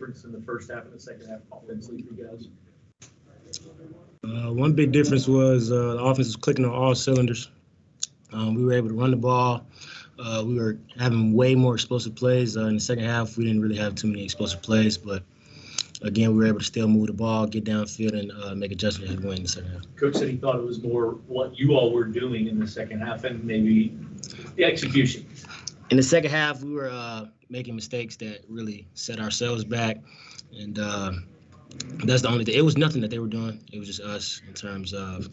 difference in the first half and the second half offensively for you guys? One big difference was the offense was clicking on all cylinders. We were able to run the ball. We were having way more explosive plays. In the second half, we didn't really have too many explosive plays, but again, we were able to still move the ball, get downfield, and make adjustments and win in the second half. Coach said he thought it was more what you all were doing in the second half and maybe the execution. In the second half, we were making mistakes that really set ourselves back, and that's the only thing. It was nothing that they were doing. It was just us in terms of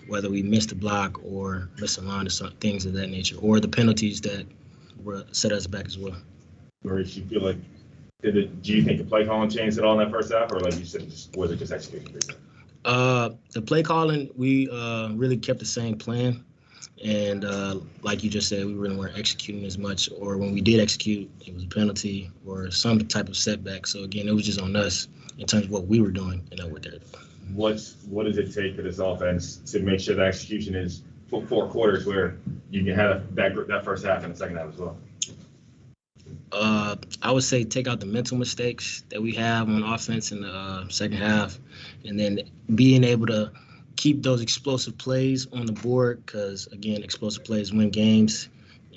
whether we missed a block or missed a line or some things of that nature, or the penalties that were set us back as well. Maurice, you feel like do you think the play calling changed at all in that first half, or like you said, was it just execution? The play calling, we really kept the same plan, and like you just said, we really weren't executing as much, or when we did execute, it was a penalty or some type of setback. So again, it was just on us in terms of what we were doing and not what they're doing. What does it take for this offense to make sure the execution is 4 quarters where you can have that first half and the second half as well? I would say take out the mental mistakes that we have on offense in the second half, and then being able to keep those explosive plays on the board, because, again, explosive plays win games,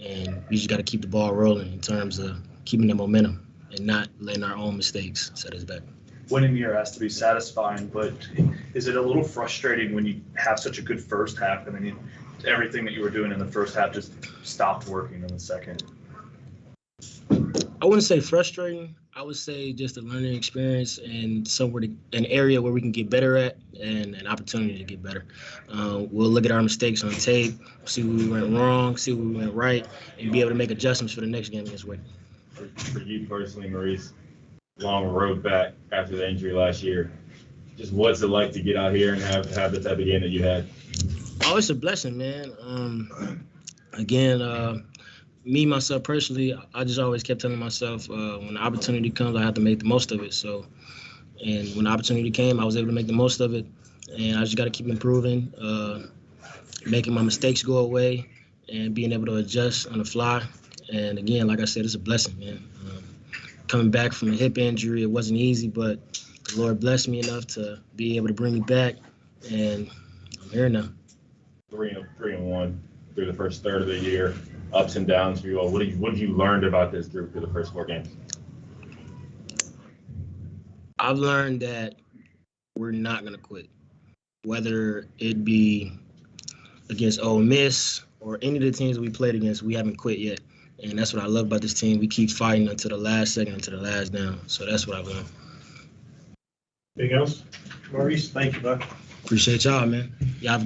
and we just got to keep the ball rolling in terms of keeping the momentum and not letting our own mistakes set us back. Winning here has to be satisfying, but is it a little frustrating when you have such a good first half and then everything that you were doing in the first half just stopped working in the second? I wouldn't say frustrating. I would say just a learning experience and an area where we can get better at and an opportunity to get better. We'll look at our mistakes on tape, see where we went wrong, see where we went right, and be able to make adjustments for the next game against Wake. For you personally, Maurice, long road back after the injury last year, just what's it like to get out here and have the type of game that you had? Oh, it's a blessing, man. Again, me, myself personally, I just always kept telling myself when the opportunity comes, I have to make the most of it. So, and when the opportunity came, I was able to make the most of it. And I just got to keep improving, making my mistakes go away, and being able to adjust on the fly. And again, like I said, it's a blessing, man. Coming back from a hip injury, it wasn't easy, but the Lord blessed me enough to be able to bring me back, and I'm here now. 3-1 through the first third of the year. Ups and downs for you all. What have you learned about this group through the first 4 games? I've learned that we're not going to quit, whether it be against Ole Miss or any of the teams that we played against. We haven't quit yet, and that's what I love about this team. We keep fighting until the last second, until the last down. So that's what I've learned. Anything else? Maurice, thank you, bud. Appreciate y'all, man. Y'all have a great